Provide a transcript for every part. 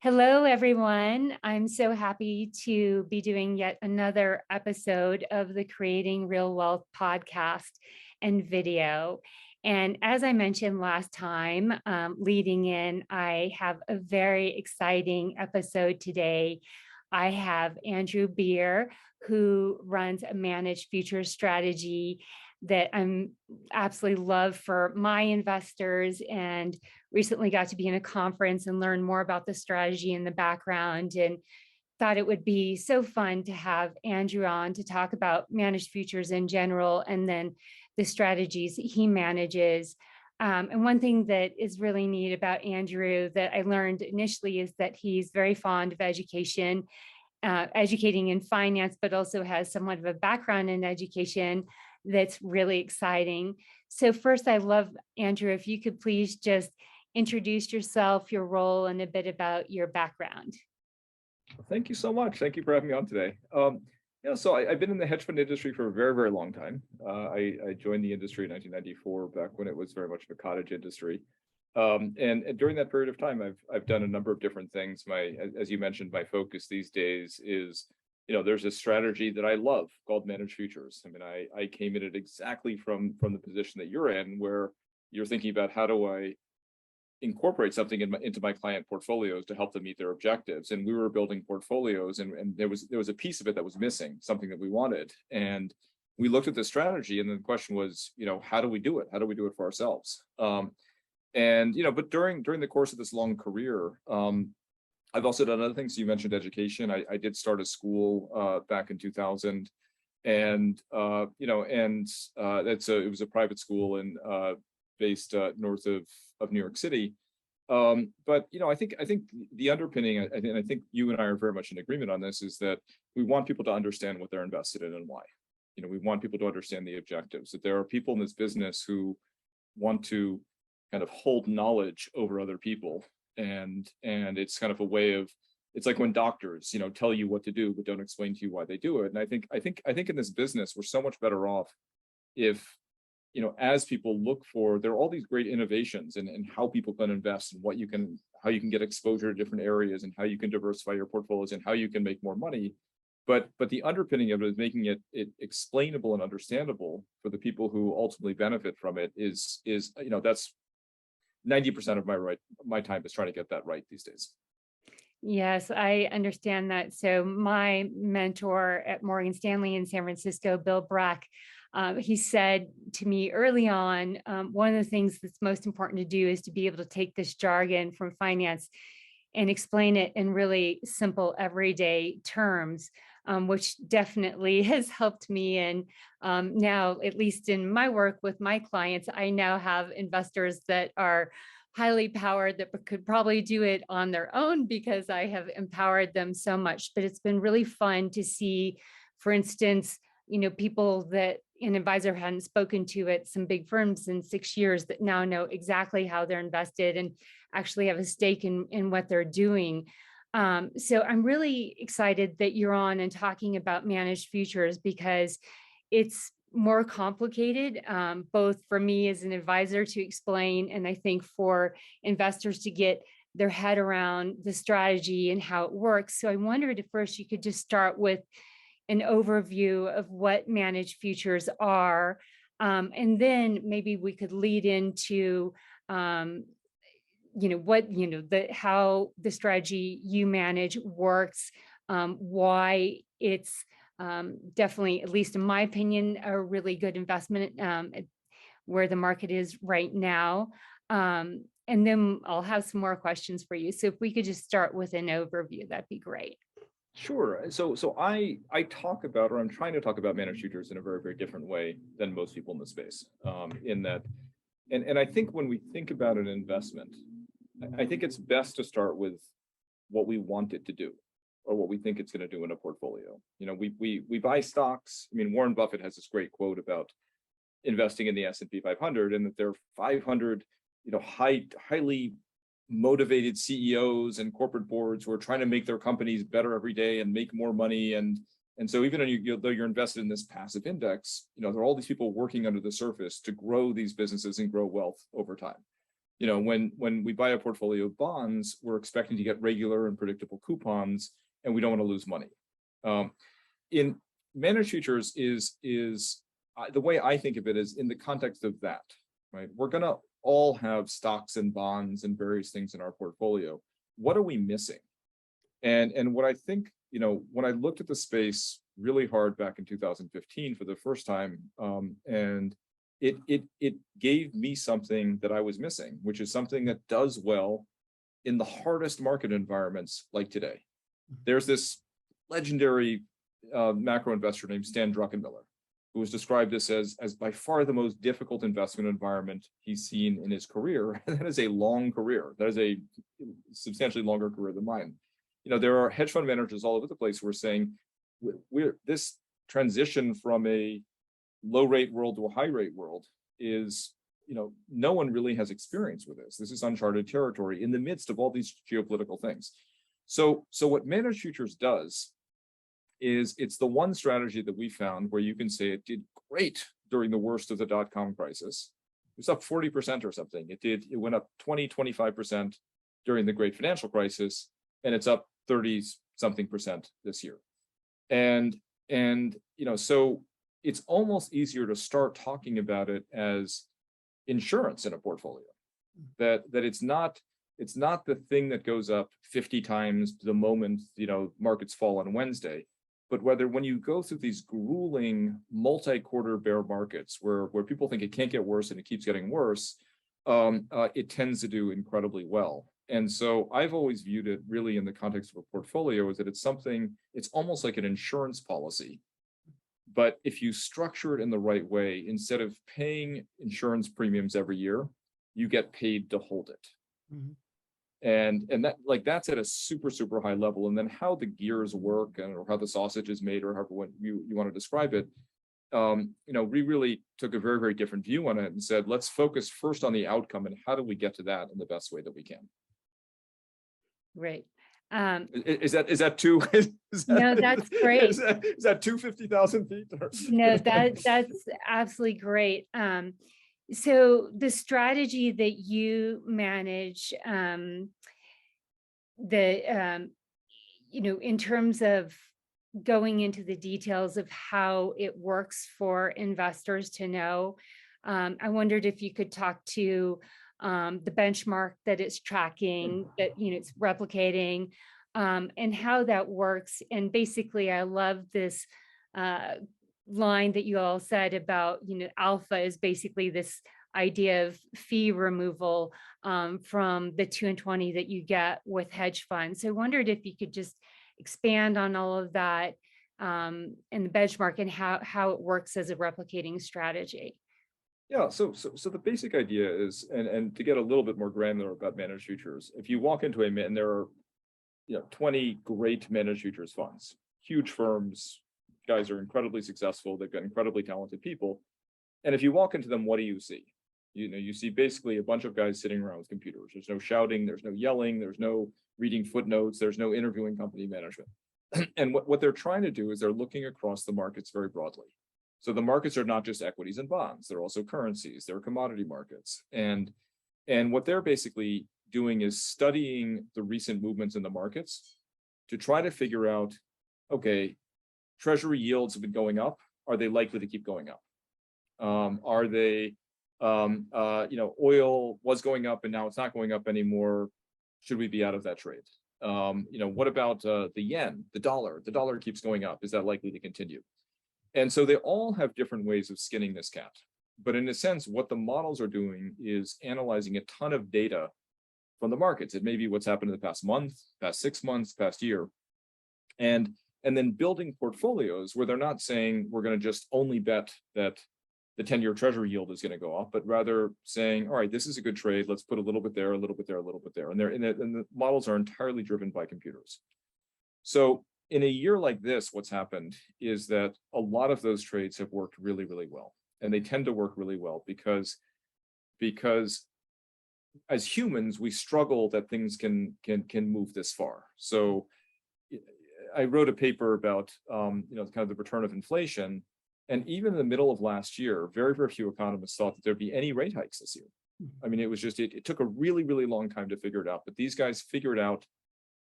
Hello, everyone. I'm so happy to be doing yet another episode of the Creating Real Wealth podcast and video. And as I mentioned last time, leading in, I have a very exciting episode today. I have Andrew Beer, who runs a managed futures strategy that I'm absolutely love for my investors, and recently got to be in a conference and learn more about the strategy and the background, and thought it would be so fun to have Andrew on to talk about managed futures in general and then the strategies he manages. And one thing that is really neat about Andrew that I learned initially is that he's very fond of education, educating in finance, but also has somewhat of a background in education that's really exciting. So first, I love, Andrew, if you could please just introduce yourself, your role, and a bit about your background. Thank you so much. Thank you for having me on today. I've been in the hedge fund industry for a very, very long time. I joined the industry in 1994, back when it was very much a cottage industry. And during that period of time, I've done a number of different things. As you mentioned, my focus these days is, there's a strategy that I love called managed futures. I mean, I came in it exactly from the position that you're in, where you're thinking about how do I incorporate something into my client portfolios to help them meet their objectives. And we were building portfolios, and there was a piece of it that was missing, something that we wanted. And we looked at the strategy, and then the question was, how do we do it? How do we do it for ourselves? But during the course of this long career, I've also done other things. You mentioned education. I did start a school back in 2000, and it was a private school and based north of New York City. But I think the underpinning, I think you and I are very much in agreement on this, is that we want people to understand what they're invested in and why. We want people to understand the objectives. That there are people in this business who want to kind of hold knowledge over other people, and it's kind of a way of, it's like when doctors tell you what to do but don't explain to you why they do it. And I think in this business we're so much better off if as people look for, there are all these great innovations and how people can invest and how you can get exposure to different areas and how you can diversify your portfolios and how you can make more money. But the underpinning of it is making it explainable and understandable for the people who ultimately benefit from it is that's 90% of my time is trying to get that right these days. Yes, I understand that. So my mentor at Morgan Stanley in San Francisco, Bill Brack, he said to me early on, one of the things that's most important to do is to be able to take this jargon from finance and explain it in really simple, everyday terms, which definitely has helped me. And now, at least in my work with my clients, I now have investors that are highly powered that could probably do it on their own because I have empowered them so much. But it's been really fun to see, for instance, people that an advisor hadn't spoken to at some big firms in 6 years that now know exactly how they're invested and actually have a stake in what they're doing. So I'm really excited that you're on and talking about managed futures because it's more complicated, both for me as an advisor to explain, and I think for investors to get their head around the strategy and how it works. So I wondered if first you could just start with an overview of what managed futures are, and then maybe we could lead into how the strategy you manage works, why it's definitely, at least in my opinion, a really good investment where the market is right now. And then I'll have some more questions for you. So if we could just start with an overview, that'd be great. Sure. So I talk about, or I'm trying to talk about managed futures in a very, very different way than most people in the space. In that, and I think when we think about an investment, I think it's best to start with what we want it to do, or what we think it's going to do in a portfolio. We buy stocks. I mean, Warren Buffett has this great quote about investing in the S&P 500, and that there are 500, highly motivated CEOs and corporate boards who are trying to make their companies better every day and make more money. And so even though you're invested in this passive index, there are all these people working under the surface to grow these businesses and grow wealth over time. when we buy a portfolio of bonds, we're expecting to get regular and predictable coupons, and we don't want to lose money. In managed futures is the way I think of it is in the context of that, right? We're going to all have stocks and bonds and various things in our portfolio. What are we missing? And what I think, when I looked at the space really hard back in 2015 for the first time, and it gave me something that I was missing, which is something that does well in the hardest market environments like today. There's this legendary macro investor named Stan Druckenmiller, who has described this as by far the most difficult investment environment he's seen in his career. And that is a long career. That is a substantially longer career than mine. There are hedge fund managers all over the place who are saying this transition from a low rate world to a high rate world is, no one really has experience with this. This is uncharted territory in the midst of all these geopolitical things. So what managed futures does is it's the one strategy that we found where you can say it did great during the worst of the dot-com crisis. It was up 40% or something. It went up 20-25% during the great financial crisis, and it's up 30-something% this year. And so it's almost easier to start talking about it as insurance in a portfolio. That it's not the thing that goes up 50 times the moment markets fall on Wednesday, but whether when you go through these grueling multi-quarter bear markets where people think it can't get worse and it keeps getting worse, it tends to do incredibly well. And so I've always viewed it really in the context of a portfolio is that it's almost like an insurance policy. But if you structure it in the right way, instead of paying insurance premiums every year, you get paid to hold it. Mm-hmm. And that's at a super, super high level. And then how the gears work or how the sausage is made or however you want to describe it, we really took a very, very different view on it and said, let's focus first on the outcome and how do we get to that in the best way that we can. Right. Is that too? No, that's great. Is that 250,000 feet? No, that's absolutely great. So the strategy that you manage, in terms of going into the details of how it works for investors to know, I wondered if you could talk to the benchmark that it's tracking, that it's replicating, and how that works. And basically, I love this line that you all said about, alpha is basically this idea of fee removal from the 2 and 20 that you get with hedge funds. So I wondered if you could just expand on all of that and the benchmark and how it works as a replicating strategy. Yeah, so the basic idea is, and to get a little bit more granular about managed futures, if you walk into and there are 20 great managed futures funds, huge firms, guys are incredibly successful, they've got incredibly talented people. And if you walk into them, what do you see? You see basically a bunch of guys sitting around with computers. There's no shouting, there's no yelling, there's no reading footnotes, there's no interviewing company management. And what they're trying to do is they're looking across the markets very broadly. So the markets are not just equities and bonds, they're also currencies, they're commodity markets. And what they're basically doing is studying the recent movements in the markets to try to figure out, okay, treasury yields have been going up. Are they likely to keep going up? Are they, oil was going up and now it's not going up anymore. Should we be out of that trade? What about the yen, the dollar? The dollar keeps going up. Is that likely to continue? And so they all have different ways of skinning this cat. But in a sense, what the models are doing is analyzing a ton of data from the markets. It may be what's happened in the past month, past 6 months, past year. And then building portfolios where they're not saying we're going to just only bet that the 10-year treasury yield is going to go up, but rather saying, all right, this is a good trade. Let's put a little bit there, a little bit there, a little bit there. And the models are entirely driven by computers. So in a year like this, what's happened is that a lot of those trades have worked really, really well. And they tend to work really well because as humans, we struggle that things can move this far. So I wrote a paper about kind of the return of inflation. And even in the middle of last year, very, very few economists thought that there'd be any rate hikes this year. I mean, it was just, it took a really, really long time to figure it out, but these guys figured out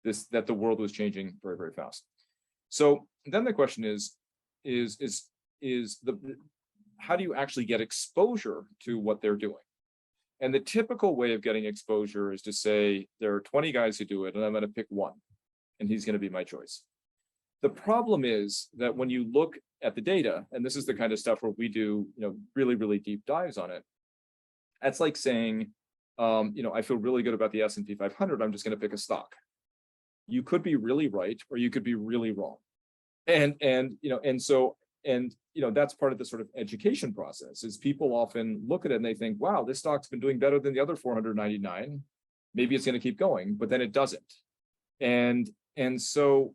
that the world was changing very, very fast. So then the question is how do you actually get exposure to what they're doing? And the typical way of getting exposure is to say, there are 20 guys who do it, and I'm going to pick one, and he's going to be my choice. The problem is that when you look at the data, and this is the kind of stuff where we do, really, really deep dives on it, that's like saying, I feel really good about the S&P 500, I'm just going to pick a stock. You could be really right, or you could be really wrong. And that's part of the sort of education process, is people often look at it and they think, wow, this stock's been doing better than the other 499. Maybe it's going to keep going, but then it doesn't. And so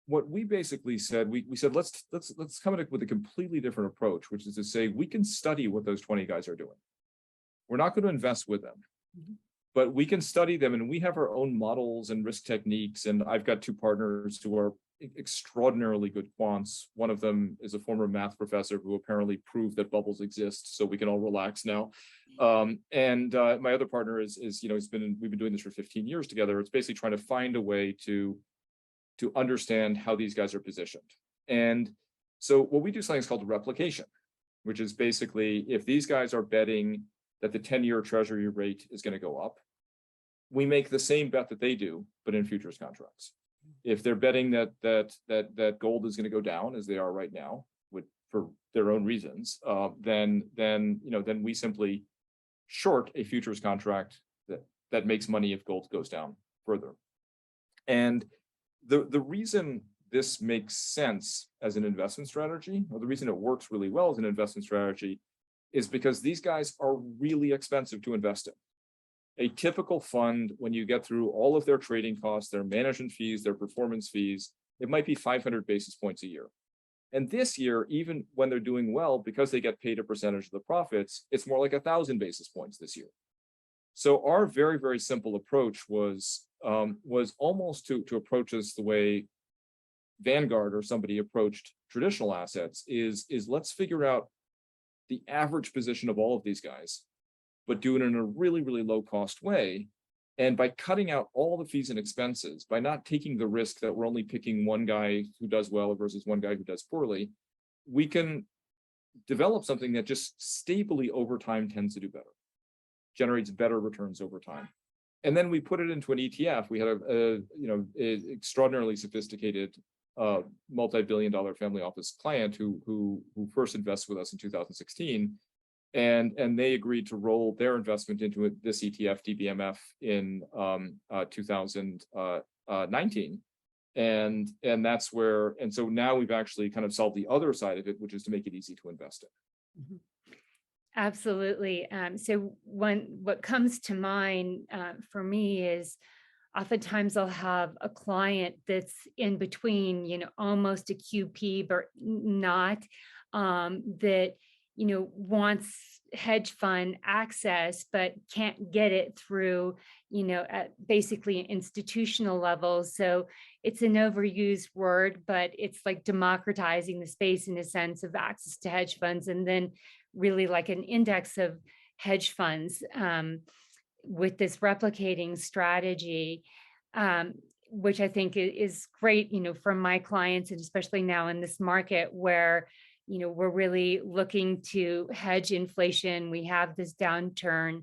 what we basically said, we said, let's come up with a completely different approach, which is to say, we can study what those 20 guys are doing. We're not going to invest with them, but we can study them, and we have our own models and risk techniques. And I've got two partners who are extraordinarily good quants. One of them is a former math professor who apparently proved that bubbles exist, so we can all relax now. My other partner is we've been doing this for 15 years together. It's basically trying to find a way to understand how these guys are positioned. And so what we do something is called replication, which is basically, if these guys are betting that the 10-year treasury rate is going to go up, we make the same bet that they do, but in futures contracts. If they're betting that gold is going to go down, as they are right now, for their own reasons, then we simply short a futures contract that makes money if gold goes down further. And the reason this makes sense as an investment strategy, or the reason it works really well as an investment strategy, is because these guys are really expensive to invest in. A typical fund, when you get through all of their trading costs, their management fees, their performance fees, it might be 500 basis points a year. And this year, even when they're doing well, because they get paid a percentage of the profits, it's more like 1,000 basis points this year. So our very, very simple approach was almost to approach this the way Vanguard or somebody approached traditional assets, is let's figure out the average position of all of these guys, but do it in a really, really low cost way. And by cutting out all the fees and expenses, by not taking the risk that we're only picking one guy who does well versus one guy who does poorly, we can develop something that just stably over time tends to do better, generates better returns over time. And then we put it into an ETF. We had a extraordinarily sophisticated multi-billion-dollar family office client who first invested with us in 2016, and they agreed to roll their investment into this ETF DBMF in 2019, and that's where. And so now we've actually kind of solved the other side of it, which is to make it easy to invest in. Mm-hmm. Absolutely. So what comes to mind for me is, oftentimes I'll have a client that's in between, almost a QP, but not, that, wants hedge fund access, but can't get it through, at basically institutional levels. So it's an overused word, but it's like democratizing the space in a sense of access to hedge funds, and then really like an index of hedge funds. With this replicating strategy, which I think is great, from my clients, and especially now in this market where, we're really looking to hedge inflation. We have this downturn.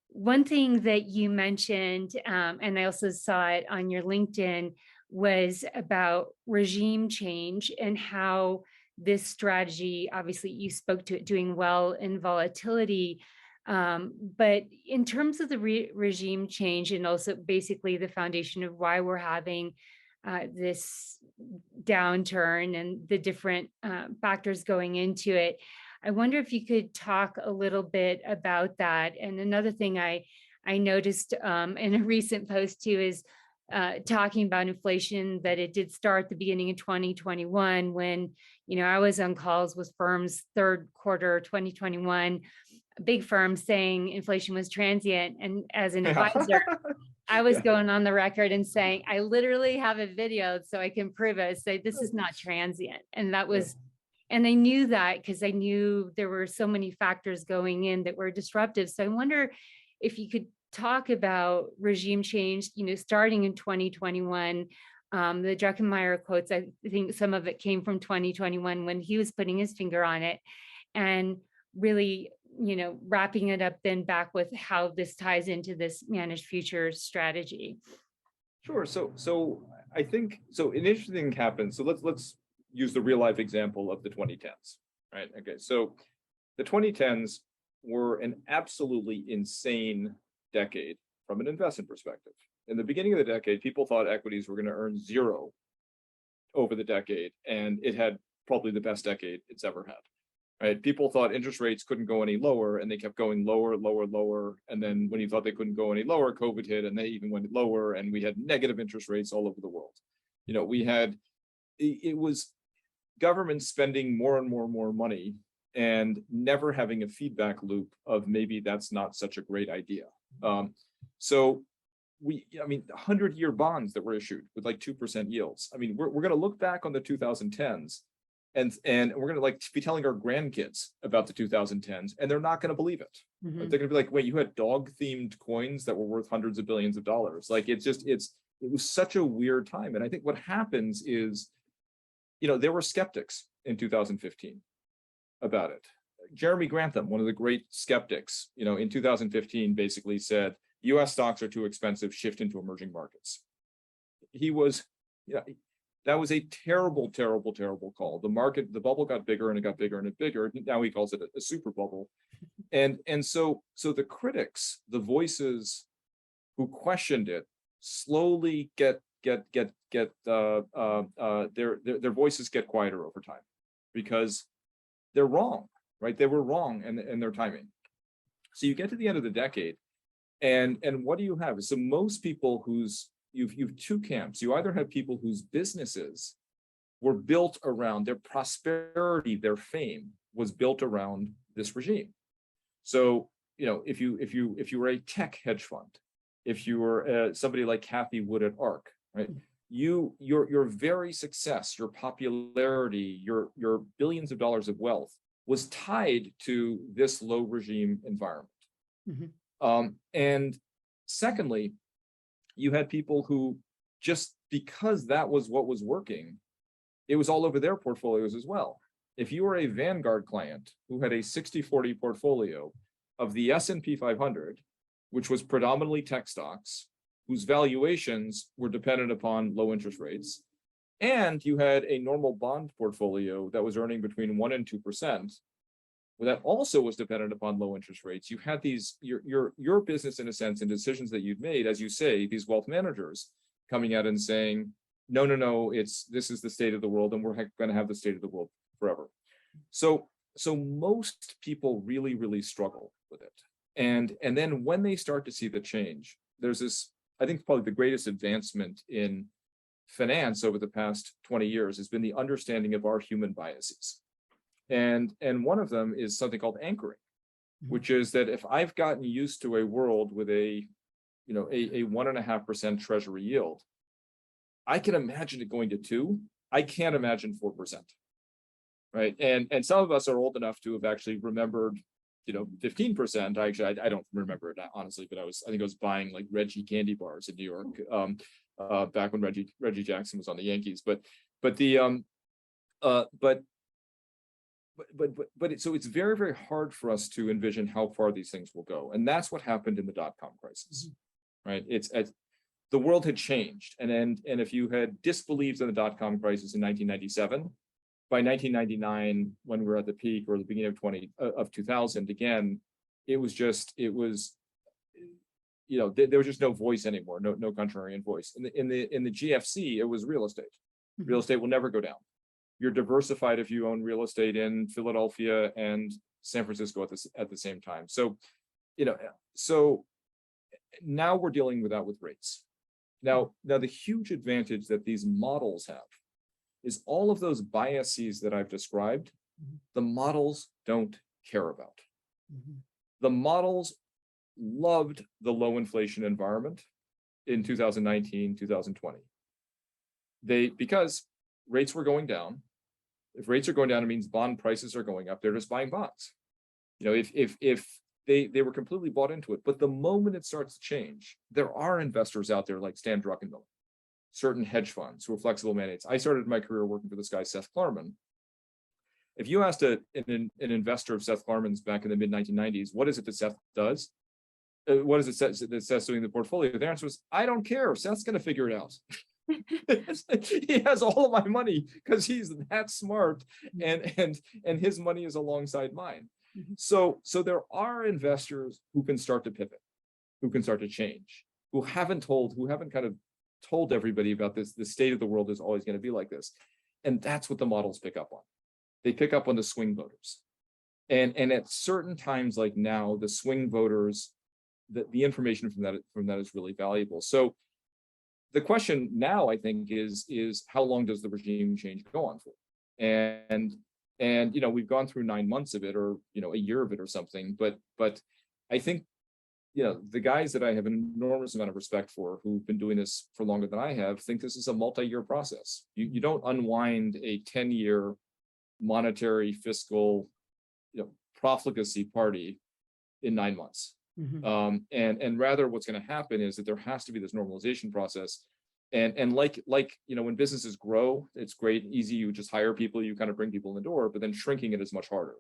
One thing that you mentioned, and I also saw it on your LinkedIn, was about regime change and how this strategy, obviously you spoke to it doing well in volatility, but in terms of the regime change, and also basically the foundation of why we're having this downturn and the different factors going into it, I wonder if you could talk a little bit about that. And another thing I noticed in a recent post too is talking about inflation, that it did start at the beginning of 2021 when, I was on calls with firms third quarter 2021, big firms saying inflation was transient. And as an advisor, I was going on the record and saying, I literally have a video so I can prove it, say this is not transient. And that was And I knew that because I knew there were so many factors going in that were disruptive. So I wonder if you could talk about regime change, starting in 2021. The Druckenmiller quotes, I think some of it came from 2021 when he was putting his finger on it, and really, wrapping it up then back with how this ties into this managed futures strategy. Sure. So I think so. An interesting thing happened. So let's use the real life example of the 2010s, right? Okay. So the 2010s were an absolutely insane decade from an investment perspective. In the beginning of the decade, people thought equities were going to earn zero over the decade, and it had probably the best decade it's ever had. Right? People thought interest rates couldn't go any lower, and they kept going lower, lower, lower. And then when you thought they couldn't go any lower, COVID hit, and they even went lower, and we had negative interest rates all over the world. We had, it was government spending more and more and more money and never having a feedback loop of maybe that's not such a great idea. So 100-year bonds that were issued with like 2% yields. I mean, we're going to look back on the 2010s and we're going to be telling our grandkids about the 2010s, and they're not going to believe it. Mm-hmm. They're going to be like, wait, you had dog themed coins that were worth hundreds of billions of dollars. Like, it was such a weird time. And I think what happens is, there were skeptics in 2015 about it. Jeremy Grantham, one of the great skeptics, in 2015 basically said, US stocks are too expensive, shift into emerging markets. He was, that was a terrible, terrible, terrible call. The bubble got bigger and it got bigger and bigger. Now he calls it a super bubble. And so the critics, the voices who questioned it, slowly their voices get quieter over time, because they're wrong, right? They were wrong in their timing. So you get to the end of the decade, and what do you have? So most people you've two camps. You either have people whose businesses were built around their prosperity, their fame was built around this regime. So, if you were a tech hedge fund, if you were somebody like Kathy Wood at ARK, right? Your very success, your popularity, your billions of dollars of wealth was tied to this low regime environment. Mm-hmm. And secondly, you had people who, just because that was what was working, it was all over their portfolios as well. If you were a Vanguard client who had a 60-40 portfolio of the S&P 500, which was predominantly tech stocks, whose valuations were dependent upon low interest rates, and you had a normal bond portfolio that was earning between 1% and 2%, that also was dependent upon low interest rates, you had your business, in a sense, and decisions that you'd made, as you say, these wealth managers coming out and saying, no, this is the state of the world, and we're going to have the state of the world forever. So most people really, really struggle with it. And then when they start to see the change, there's this, I think probably the greatest advancement in finance over the past 20 years has been the understanding of our human biases. And one of them is something called anchoring, which is that if I've gotten used to a world with a 1.5% treasury yield, I can imagine it going to 2%. I can't imagine 4%. Right. And some of us are old enough to have actually remembered, 15%. I don't remember it honestly, but I think I was buying like Reggie candy bars in New York back when Reggie Jackson was on the Yankees. But so it's very, very hard for us to envision how far these things will go. And that's what happened in the dot-com crisis, right? It's the world had changed. And if you had disbelieved in the dot-com crisis in 1997, by 1999, when we were at the peak, or the beginning of 2000, again, there was just no voice anymore, no contrarian voice. In the GFC, it was real estate. Real estate will never go down. You're diversified if you own real estate in Philadelphia and San Francisco at the same time. So now we're dealing with that with rates. Now the huge advantage that these models have is all of those biases that I've described, the models don't care about. The models loved the low inflation environment in 2019, 2020. Because rates were going down, If rates are going down, it means bond prices are going up. They're just buying bonds. You know, if they were completely bought into it. But the moment it starts to change, there are investors out there like Stan Druckenmiller, certain hedge funds who are flexible mandates. I started my career working for this guy, Seth Klarman. If you asked an investor of Seth Klarman's back in the mid-1990s, what is it that Seth does? What is it that Seth's doing in the portfolio? The answer was, I don't care. Seth's going to figure it out. He has all of my money because he's that smart, and his money is alongside mine. So there are investors who can start to pivot, who can start to change, who haven't kind of told everybody about this. The state of the world is always going to be like this, and that's what the models pick up on. They pick up on the swing voters, and at certain times like now, the swing voters, the information from that is really valuable. So the question now, I think, is how long does the regime change go on for? And you know, we've gone through 9 months of it, or you know, a year of it or something. But I think, you know, the guys that I have an enormous amount of respect for, who've been doing this for longer than I have, think this is a multi-year process. You don't unwind a 10-year monetary fiscal, you know, profligacy party in 9 months. And rather what's going to happen is that there has to be this normalization process. And like, you know, when businesses grow, it's great, easy, you just hire people, you kind of bring people in the door, but then shrinking it is much harder.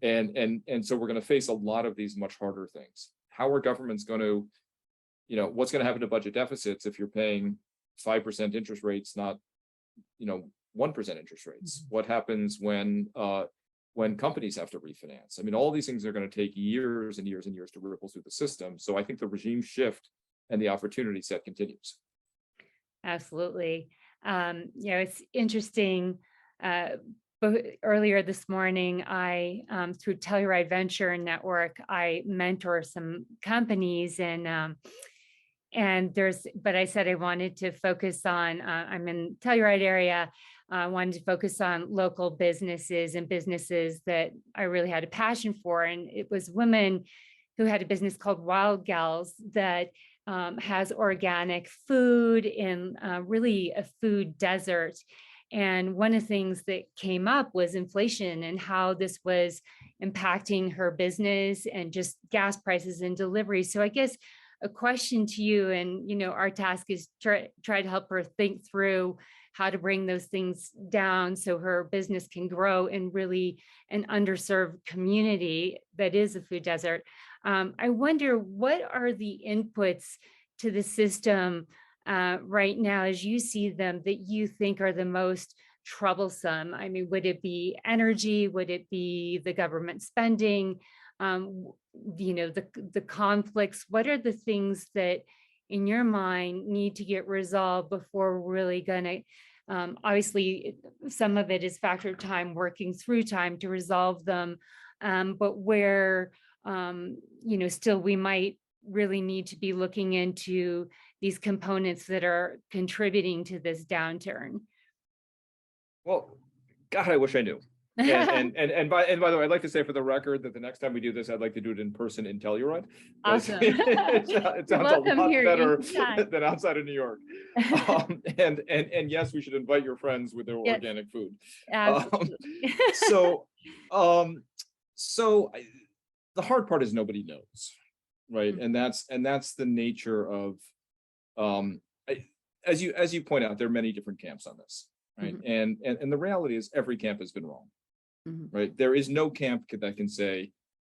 And so we're going to face a lot of these much harder things. How are governments going to, you know, what's going to happen to budget deficits if you're paying 5% interest rates, not, you know, 1% interest rates? What happens when companies have to refinance? I mean, all these things are going to take years and years and years to ripple through the system. So I think the regime shift and the opportunity set continues. Absolutely. You know, it's interesting. Earlier this morning, I through Telluride Venture Network, I mentor some companies, and but I said I wanted to focus on. I'm in Telluride area. I wanted to focus on local businesses and businesses that I really had a passion for, and it was women who had a business called Wild Gals that has organic food in really a food desert. And one of the things that came up was inflation and how this was impacting her business and just gas prices and delivery. So I guess a question to you, and you know, our task is try to help her think through how to bring those things down so her business can grow in really an underserved community that is a food desert. I wonder, what are the inputs to the system right now, as you see them, that you think are the most troublesome? I mean, would it be energy? Would it be the government spending? You know, the conflicts? What are the things that in your mind need to get resolved before we're really going to, obviously some of it is factor time, working through time to resolve them, but where you know, still we might really need to be looking into these components that are contributing to this downturn? Well, God, I wish I knew. And by the way, I'd like to say for the record that the next time we do this, I'd like to do it in person in Telluride. Awesome. It sounds a lot better than outside of New York. And yes, we should invite your friends with their organic food. Absolutely. The hard part is nobody knows, right? And that's the nature of, as you point out, there are many different camps on this, right? And the reality is every camp has been wrong, right? There is no camp that can say,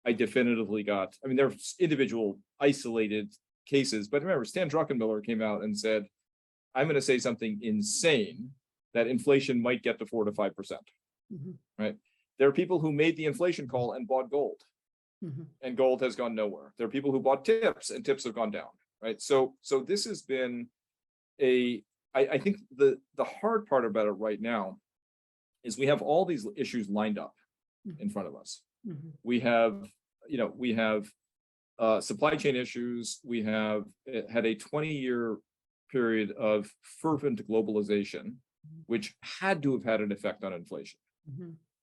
I definitively got. I mean, there are individual isolated cases, but remember, Stan Druckenmiller came out and said, I'm going to say something insane, that inflation might get to 4 to 5%, right? There are people who made the inflation call and bought gold. And gold has gone nowhere. There are people who bought tips and tips have gone down, right? So this has been I think the hard part about it right now is we have all these issues lined up in front of us. We have, you know, we have supply chain issues. We have had a 20-year period of fervent globalization, which had to have had an effect on inflation,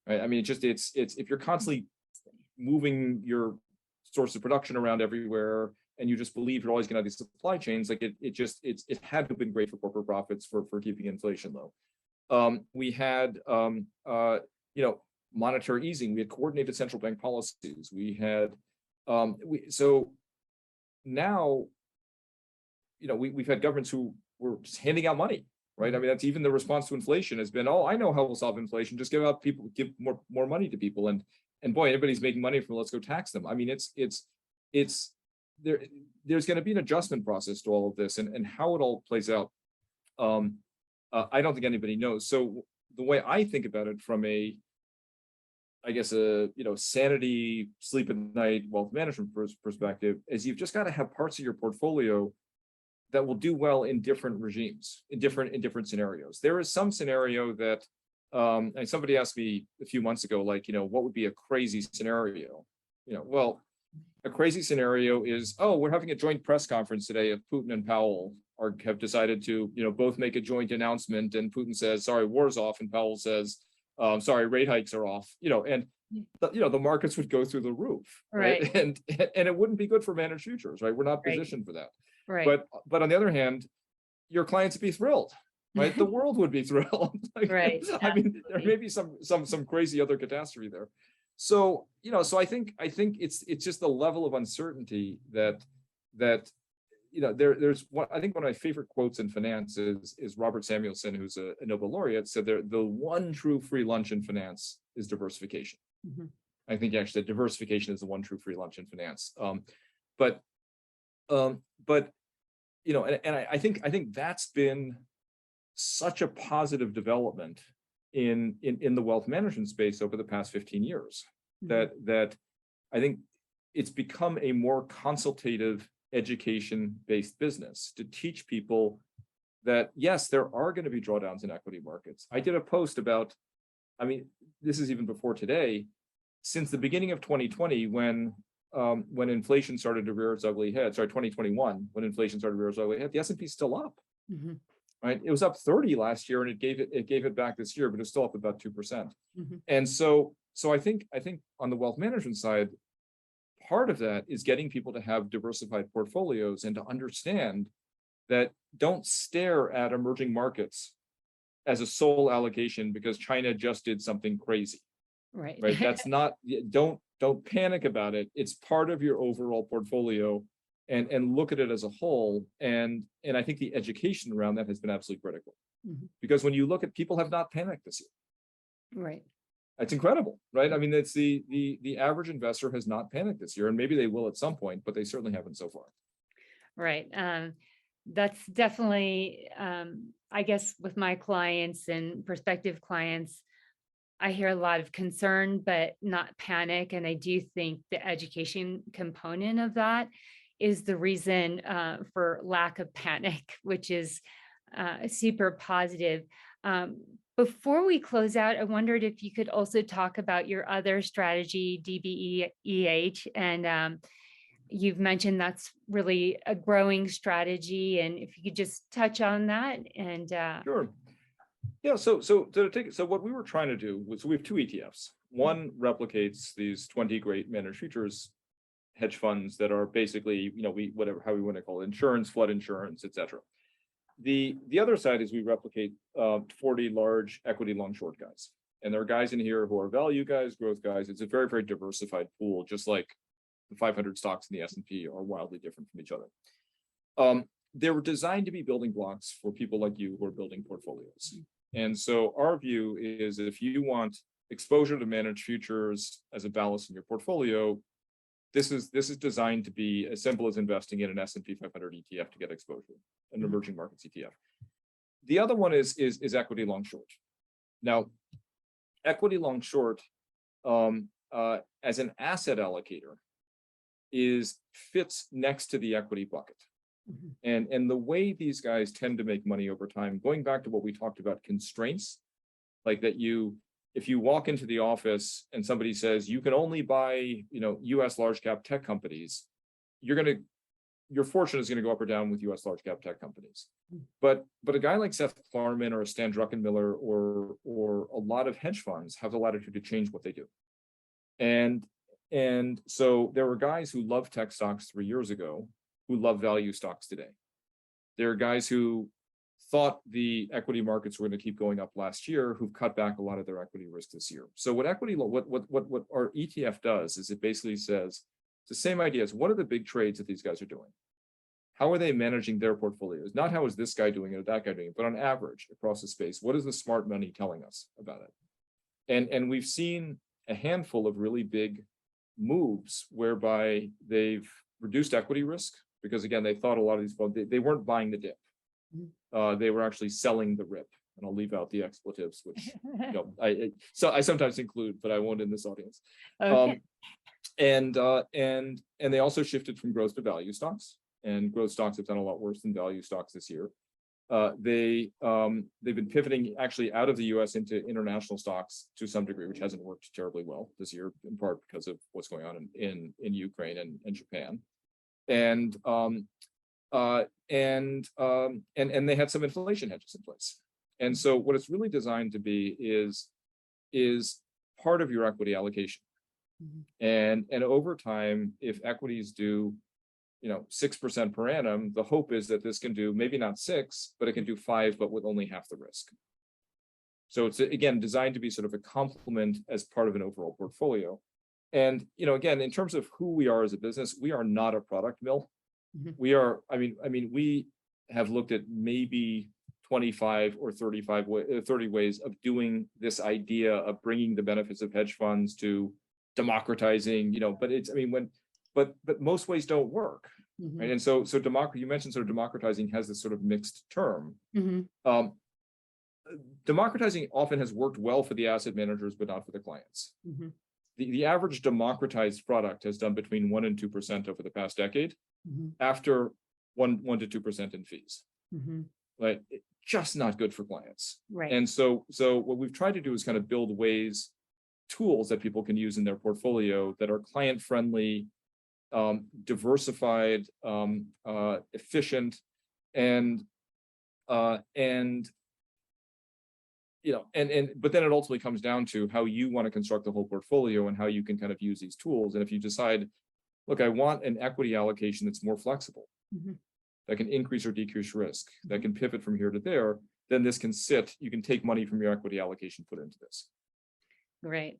right? I mean, it's if you're constantly moving your source of production around everywhere, and you just believe you're always going to have these supply chains, like it had to have been great for corporate profits for keeping inflation low. We had, monetary easing. We had coordinated central bank policies. We had, so now, we've had governments who were just handing out money, right? I mean, that's even the response to inflation has been, oh, I know how we'll solve inflation. Just give more money to people. And boy, everybody's making money from it, let's go tax them. I mean, it's there's going to be an adjustment process to all of this, and how it all plays out. I don't think anybody knows. So the way I think about it from I guess sanity, sleep at night, wealth management perspective is you've just got to have parts of your portfolio that will do well in different regimes, in different scenarios. There is some scenario that, and somebody asked me a few months ago, like, what would be a crazy scenario? Well, a crazy scenario is, oh, we're having a joint press conference today if Putin and Powell have decided to, both make a joint announcement, and Putin says, sorry, war's off, and Powell says, sorry, rate hikes are off, and the markets would go through the roof, right? And it wouldn't be good for managed futures, right? We're not positioned for that. Right. But on the other hand, your clients would be thrilled, right? The world would be thrilled. Right. I mean, there may be some crazy other catastrophe there. So, so I think it's just the level of uncertainty that there's one. I think one of my favorite quotes in finance is Robert Samuelson, who's a Nobel laureate, said the one true free lunch in finance is diversification. Mm-hmm. I think actually diversification is the one true free lunch in finance. But I think that's been such a positive development in the wealth management space over the past 15 years, mm-hmm. that I think it's become a more consultative, education-based business to teach people that, yes, there are going to be drawdowns in equity markets. I did a post about, I mean, this is even before today, since the beginning of 2020, when inflation started to rear its ugly head, 2021, when inflation started to rear its ugly head, the S&P is still up, mm-hmm. right? It was up 30 last year, and it gave it back this year, but it's still up about 2%. Mm-hmm. And so I think on the wealth management side, part of that is getting people to have diversified portfolios and to understand that don't stare at emerging markets as a sole allocation because China just did something crazy. Right. That's not, don't panic about it. It's part of your overall portfolio, and look at it as a whole. And I think the education around that has been absolutely critical, mm-hmm. because when you look at, people have not panicked this year. Right. It's incredible, right? I mean, it's the average investor has not panicked this year, and maybe they will at some point, but they certainly haven't so far. Right. That's definitely, I guess, with my clients and prospective clients, I hear a lot of concern, but not panic. And I do think the education component of that is the reason for lack of panic, which is super positive. Before we close out, I wondered if you could also talk about your other strategy, DBEH, and you've mentioned that's really a growing strategy, and if you could just touch on that. And Sure. Yeah. So what we were trying to do was, we have two ETFs. One replicates these 20 great managed futures hedge funds that are basically, how we want to call it, insurance, flood insurance, et cetera. The other side is we replicate 40 large equity long short guys. And there are guys in here who are value guys, growth guys. It's a very, very diversified pool, just like the 500 stocks in the S&P are wildly different from each other. They were designed to be building blocks for people like you who are building portfolios. And so our view is, if you want exposure to managed futures as a ballast in your portfolio, this is designed to be as simple as investing in an S&P 500 ETF to get exposure, an emerging markets ETF. The other one is equity long short. Now, equity long short, as an asset allocator, fits next to the equity bucket. Mm-hmm. And the way these guys tend to make money over time, going back to what we talked about, constraints, like that if you walk into the office and somebody says you can only buy, US large cap tech companies, your fortune is going to go up or down with US large cap tech companies. But a guy like Seth Klarman or a Stan Druckenmiller or a lot of hedge funds have the latitude to change what they do. And so there were guys who loved tech stocks 3 years ago who love value stocks today. There are guys who thought the equity markets were going to keep going up last year, who've cut back a lot of their equity risk this year. So what our ETF does is it basically says, it's the same idea as what are the big trades that these guys are doing? How are they managing their portfolios? Not how is this guy doing it or that guy doing it, but on average across the space, what is the smart money telling us about it? And we've seen a handful of really big moves whereby they've reduced equity risk because again, they thought a lot of these funds, they weren't buying the dip. They were actually selling the rip. And I'll leave out the expletives, which I sometimes include, but I won't in this audience. Okay. And they also shifted from growth to value stocks, and growth stocks have done a lot worse than value stocks this year. They've been pivoting actually out of the US into international stocks to some degree, which hasn't worked terribly well this year, in part because of what's going on in Ukraine and Japan. And they had some inflation hedges in place. And so what it's really designed to be is part of your equity allocation. And over time, if equities do 6% per annum, the hope is that this can do maybe not 6, but it can do 5, but with only half the risk. So it's again designed to be sort of a complement as part of an overall portfolio. And again, in terms of who we are as a business, we are not a product mill. We are, we have looked at maybe 25 or 30 ways of doing this idea of bringing the benefits of hedge funds to democratizing, but it's, but most ways don't work, right? And so you mentioned sort of democratizing has this sort of mixed term. Democratizing often has worked well for the asset managers, but not for the clients. The average democratized product has done between 1% and 2% over the past decade, after 1 to 2% in fees. Right? Just not good for clients. Right. And so what we've tried to do is kind of build tools that people can use in their portfolio that are client friendly, diversified, efficient, and but then it ultimately comes down to how you want to construct the whole portfolio and how you can kind of use these tools. And if you decide, look, I want an equity allocation that's more flexible, that can increase or decrease risk, that can pivot from here to there, then this can you can take money from your equity allocation, put it into this. Great.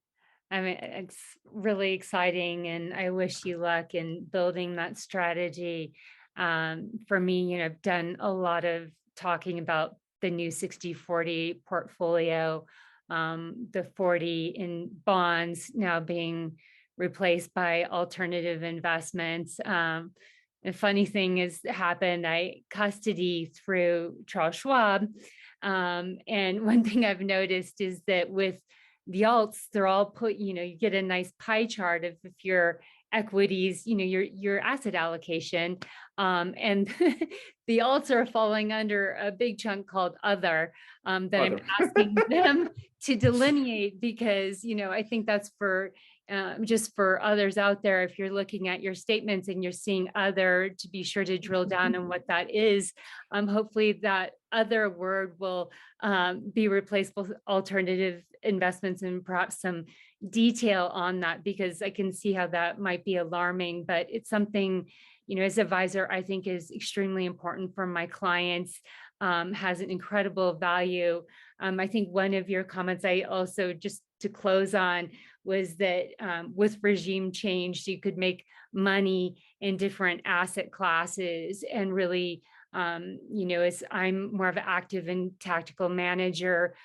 It's really exciting, and I wish you luck in building that strategy. For me, I've done a lot of talking about the new 60-40 portfolio, the 40 in bonds now being replaced by alternative investments. The funny thing has happened, I custody through Charles Schwab. And one thing I've noticed is that with the alts, they're all put, you get a nice pie chart of if your equities, your asset allocation. And the alts are falling under a big chunk called other, that I'm asking them to delineate, because, I think that's for just for others out there, if you're looking at your statements and you're seeing other, to be sure to drill down on what that is. Hopefully that other word will be replaced with alternative investments, and perhaps some detail on that, because I can see how that might be alarming, but it's something, as advisor, I think is extremely important for my clients, has an incredible value. I think one of your comments, I also, just to close on, was that with regime change, you could make money in different asset classes, and really, as I'm more of an active and tactical manager,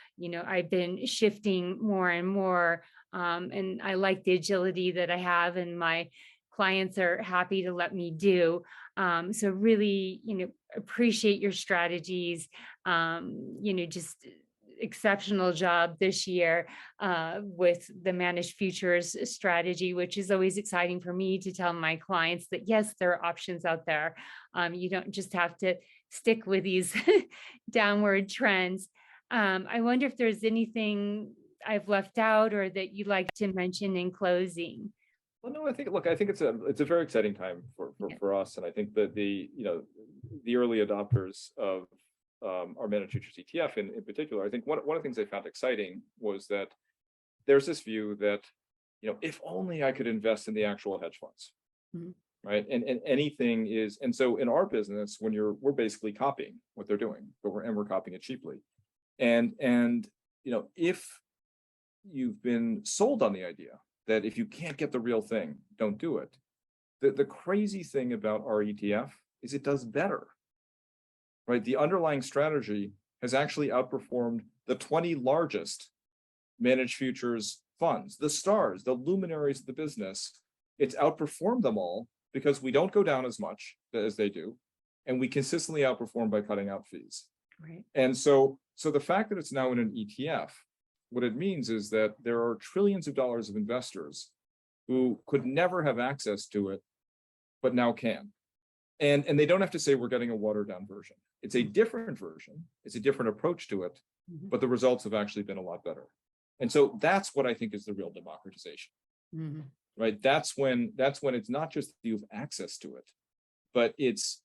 I've been shifting more and more, and I like the agility that I have, and my clients are happy to let me do. So really, appreciate your strategies, just exceptional job this year with the managed futures strategy, which is always exciting for me to tell my clients that yes, there are options out there. You don't just have to stick with these downward trends. I wonder if there's anything I've left out or that you'd like to mention in closing. Well, no, I think it's a very exciting time for us, and I think that the early adopters of our managed futures ETF in particular, I think one of the things they found exciting was that there's this view that, if only I could invest in the actual hedge funds, right? And anything is, and so in our business, when we're basically copying what they're doing, but we're copying it cheaply. And if you've been sold on the idea that if you can't get the real thing, don't do it. The crazy thing about our ETF is it does better, right? The underlying strategy has actually outperformed the 20 largest managed futures funds, the stars, the luminaries of the business. It's outperformed them all because we don't go down as much as they do, and we consistently outperform by cutting out fees. Right. And so the fact that it's now in an ETF, what it means is that there are trillions of dollars of investors who could never have access to it, but now can. And they don't have to say we're getting a watered down version. It's a different version. It's a different approach to it, but the results have actually been a lot better. And so that's what I think is the real democratization, right? That's when it's not just that you have access to it, but it's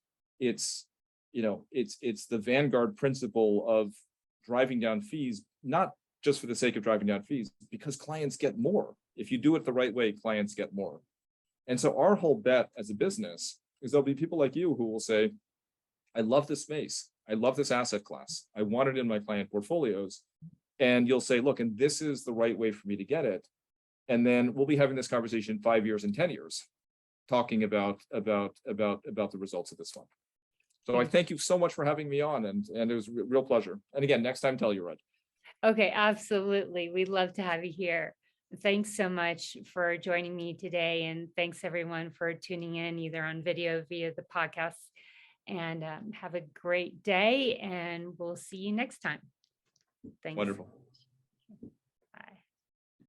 the vanguard principle of driving down fees, not just for the sake of driving down fees, because clients get more. If you do it the right way, clients get more. And so our whole bet as a business is there'll be people like you who will say, I love this space. I love this asset class. I want it in my client portfolios. And you'll say, look, and this is the right way for me to get it. And then we'll be having this conversation 5 years and 10 years, talking about the results of this fund. So I thank you so much for having me on, and it was a real pleasure. And again, next time, tell you, Red. Okay, absolutely. We'd love to have you here. Thanks so much for joining me today. And thanks everyone for tuning in either on video via the podcast. And have a great day, and we'll see you next time. Thanks. Wonderful.